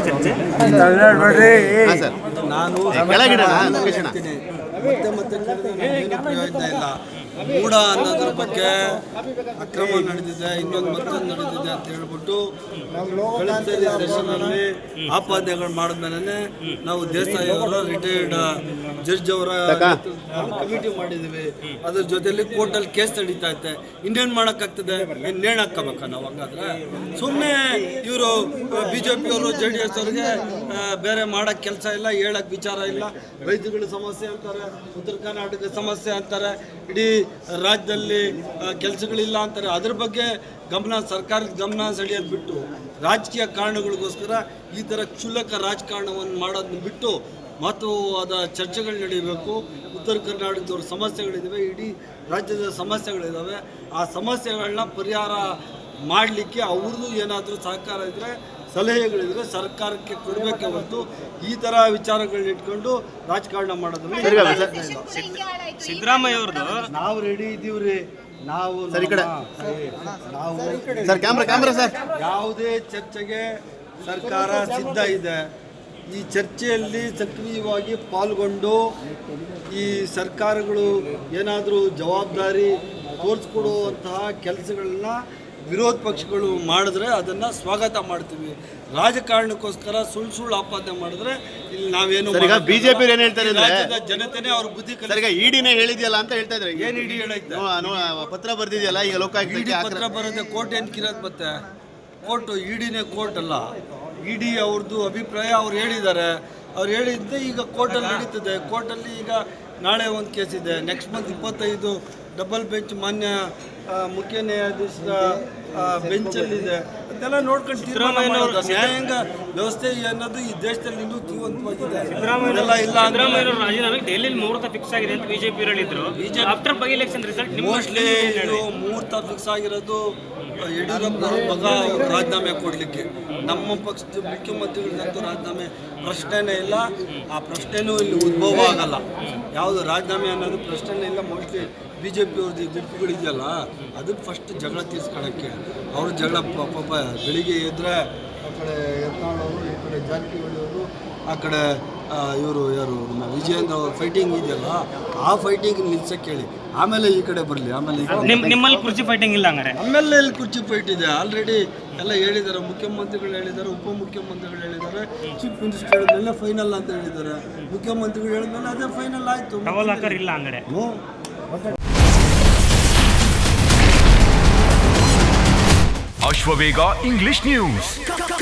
ಚರ್ಚೆ ನಾನು ಮತ್ತೆ ಏನು ಪ್ರಯೋಜನ ಇಲ್ಲ. ಮೂಢ ಅನ್ನೋದ್ರ ಬಗ್ಗೆ ಅಕ್ರಮ ನಡೆದಿದೆ, ಇನ್ನೊಂದು ಮತ್ತೊಂದು ನಡೆದಿದೆ ಅಂತ ಹೇಳ್ಬಿಟ್ಟು ಕಳೆದ ಸೆಷನಲ್ಲಿ ಆಪಾದನೆಗಳು ಮಾಡಿದ್ಮೇಲೆ ನಾವು ದೇಸಾಯಿ ಅವರ ರಿಟೈರ್ಡ್ ಜಡ್ಜ್ ಅವರ ಕಮಿಟಿ ಮಾಡಿದ್ದೀವಿ. ಅದ್ರ ಜೊತೆಯಲ್ಲಿ ಕೋರ್ಟಲ್ಲಿ ಕೇಸ್ ನಡೀತಾ ಐತೆ. ಇನ್ನೇನು ಮಾಡೋಕ್ಕಾಗ್ತದೆ? ನೇಣು ಹಾಕ್ಕೋಬೇಕಾ ನಾವು? ಹಂಗಾದ್ರೆ ಸುಮ್ಮನೆ ಇವರು BJP ಅವರು JDS ಅವ್ರಿಗೆ ಬೇರೆ ಮಾಡೋಕ್ಕೆ ಕೆಲಸ ಇಲ್ಲ, ಹೇಳಕ್ಕೆ ವಿಚಾರ ಇಲ್ಲ. ರೈತಗಳ ಸಮಸ್ಯೆ ಅಂತಾರೆ, ಉತ್ತರ ಕರ್ನಾಟಕ ಸಮಸ್ಯೆ ಅಂತಾರೆ, ಇಡೀ ರಾಜ್ಯದಲ್ಲಿ ಕೆಲಸಗಳಿಲ್ಲ ಅಂತಾರೆ. ಅದ್ರ ಬಗ್ಗೆ ಸರ್ಕಾರದ ಗಮನ ಸೆಳೆಯೋದು ಬಿಟ್ಟು ರಾಜಕೀಯ ಕಾರಣಗಳಿಗೋಸ್ಕರ ಈ ಥರ ಕ್ಷುಲ್ಲಕ ರಾಜಕಾರಣವನ್ನು ಮಾಡೋದನ್ನ ಬಿಟ್ಟು ಮಹತ್ವವಾದ ಚರ್ಚೆಗಳು ನಡೀಬೇಕು. ಉತ್ತರ ಕರ್ನಾಟಕದವ್ರ ಸಮಸ್ಯೆಗಳಿದ್ದಾವೆ, ಇಡೀ ರಾಜ್ಯದ ಸಮಸ್ಯೆಗಳಿದ್ದಾವೆ. ಆ ಸಮಸ್ಯೆಗಳನ್ನ ಪರಿಹಾರ ಮಾಡಲಿಕ್ಕೆ ಅವ್ರದ್ದು ಏನಾದರೂ ಸಹಕಾರ ಇದ್ದರೆ, ಸಲಹೆಗಳಿದ್ರೆ ಸರ್ಕಾರಕ್ಕೆ ಕೊಡಬೇಕೆ ಹೊರತು ಈ ಥರ ವಿಚಾರಗಳನ್ನ ಇಟ್ಕೊಂಡು ರಾಜಕಾರಣ ಮಾಡೋದನ್ನ ಸಿದ್ದರಾಮಯ್ಯ ಅವ್ರದ್ದು ನಾವು ರೆಡಿ ಇದ್ದೀವ್ರಿ. ನಾವು ಯಾವುದೇ ಚರ್ಚೆಗೆ ಸರ್ಕಾರ ಸಿದ್ಧ ಇದೆ. ಈ ಚರ್ಚೆಯಲ್ಲಿ ಸಕ್ರಿಯವಾಗಿ ಪಾಲ್ಗೊಂಡು ಈ ಸರ್ಕಾರಗಳು ಏನಾದರೂ ಜವಾಬ್ದಾರಿ ತೋರಿಸ್ಕೊಡುವಂತಹ ಕೆಲಸಗಳನ್ನ ವಿರೋಧ ಪಕ್ಷಗಳು ಮಾಡಿದ್ರೆ ಅದನ್ನು ಸ್ವಾಗತ ಮಾಡ್ತೀವಿ. ರಾಜಕಾರಣಕ್ಕೋಸ್ಕರ ಸುಳ್ಳು ಆಪಾದನೆ ಮಾಡಿದ್ರೆ ಇಲ್ಲಿ ನಾವೇನು ಬಿಜೆಪಿ ಏನು ಹೇಳ್ತಾರೆ ರಾಜ್ಯದ ಜನತೆನೇ ಅವ್ರ ಬುದ್ಧಿ ಇಡಿನೇ ಹೇಳಿದ್ಯಲ್ಲ ಅಂತ ಹೇಳ್ತಾ ಇದ್ರೆ ಏನು ಇಡಿ ಹೇಳೈತೆ? ಪತ್ರ ಬರ್ದಿದೆಯಲ್ಲ ಈಗ ಲೋಕಾಯುಕ್ತಕ್ಕೆ ಪತ್ರ ಬರೋದೆ ಕೋರ್ಟ್ ಏನು ಕಿರೋದು ಮತ್ತೆ? ಕೋರ್ಟು ಇಡಿನೇ ಕೋರ್ಟ್ ಅಲ್ಲ. ಇಡಿ ಅವ್ರದ್ದು ಅಭಿಪ್ರಾಯ ಅವ್ರು ಹೇಳಿದ್ದಾರೆ. ಅವ್ರು ಹೇಳಿದ್ದೆ ಈಗ ಕೋರ್ಟಲ್ಲಿ ನಡೀತದೆ. ಕೋರ್ಟಲ್ಲಿ ಈಗ ನಾಳೆ ಒಂದು ಕೇಸ್ ಇದೆ, ನೆಕ್ಸ್ಟ್ ಮಂತ್ 25 ಡಬಲ್ ಬೆಂಚ್ ಮಾನ್ಯ ಮುಖ್ಯ ನ್ಯಾಯಾಧೀಶರ ಬೆಂಚಲ್ಲಿದೆ. ಅದೆಲ್ಲ ನೋಡ್ಕೊಂಡು ತೀರ್ಮಾನ ಮಾಡೋದು. ನ್ಯಾಯಾಂಗ ವ್ಯವಸ್ಥೆ ಅನ್ನೋದು ಈ ದೇಶದಲ್ಲಿ ಇನ್ನೂ ಜೀವಂತವಾಗಿದೆ. ರಾಜೀನಾಮೆ ಡೆಲ್ಲಿಲಿ ಮುಹೂರ್ತ ಫಿಕ್ಸ್ ಆಗಿದೆ ಅಂತ ಬಿಜೆಪಿ ಹೇಳಿದ್ರು. After by election result mostly ಇದು ಮುಹೂರ್ತ ಫಿಕ್ಸ್ ಆಗಿರೋದು ಯಡಿಯೂರಪ್ಪ ಮಗ ರಾಜೀನಾಮೆ ಕೊಡಲಿಕ್ಕೆ. ನಮ್ಮ ಪಕ್ಷದ ಮುಖ್ಯಮಂತ್ರಿಗಳಿಗಂತೂ ರಾಜೀನಾಮೆ ಪ್ರಶ್ನೆನೇ ಇಲ್ಲ. ಆ ಪ್ರಶ್ನೆನೂ ಇಲ್ಲಿ ಉದ್ಭವ ಆಗಲ್ಲ. ಯಾವುದು ರಾಜೀನಾಮೆ ಅನ್ನೋದು ಪ್ರಶ್ನೆನೇ ಇಲ್ಲ. ಮೋಸ್ಟ್ಲಿ BJP ಅವ್ರದ್ದು ಗುಂಪುಗಳಿದೆಯಲ್ಲ, ಅದಕ್ಕೆ ಫಸ್ಟ್ ಜಗಳ ತೀರ್ಸ್ಕೊಳ್ಳೋಕ್ಕೆ ಅವ್ರ ಜಗಳ ಪಾಪ ಬೆಳಿಗ್ಗೆ ಎದ್ರೆ ಆ ಕಡೆ ಯತ್ನಾಳ್ ಅವರು, ಈ ಕಡೆ ಜಾರಕಿಹೊಳಿ ಅವರು, ಆ ಕಡೆ ಇವರು ಯಾರು ನಮ್ಮ ವಿಜಯೇಂದ್ರ ಅವ್ರ ಫೈಟಿಂಗ್ ಇದೆಯಲ್ಲ, ಆ ಫೈಟಿಂಗ್ ನಿಲ್ಸಕ್ಕೆ ಹೇಳಿ, ಆಮೇಲೆ ಈ ಕಡೆ ಬರಲಿ. ಆಮೇಲೆ ನಿಮ್ಮಲ್ಲಿ ಕುರ್ಚಿ ಫೈಟಿಂಗ್ ಇಲ್ಲ ಹಂಗಾರೆ? ಆಮೇಲೆ ಇಲ್ಲಿ ಕುರ್ಚಿ ಫೈಟ್ ಇದೆ. ಆಲ್ರೆಡಿ ಎಲ್ಲ ಹೇಳಿದ್ದಾರೆ, ಮುಖ್ಯಮಂತ್ರಿಗಳು ಹೇಳಿದ್ದಾರೆ, ಉಪಮುಖ್ಯಮಂತ್ರಿಗಳು ಹೇಳಿದ್ದಾರೆ, ಚೀಫ್ ಮಿನಿಸ್ಟರ್ ಹೇಳಿದ್ಮೇಲೆ ಫೈನಲ್ ಅಂತ ಹೇಳಿದ್ದಾರೆ. ಮುಖ್ಯಮಂತ್ರಿಗಳು ಹೇಳಿದ್ಮೇಲೆ ಅದೇ ಫೈನಲ್ ಆಯಿತು. ಇಲ್ಲ ಹಂಗಾರೆ Ashwavega English News.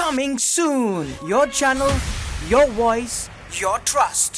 Coming soon. Your channel, your voice, your trust.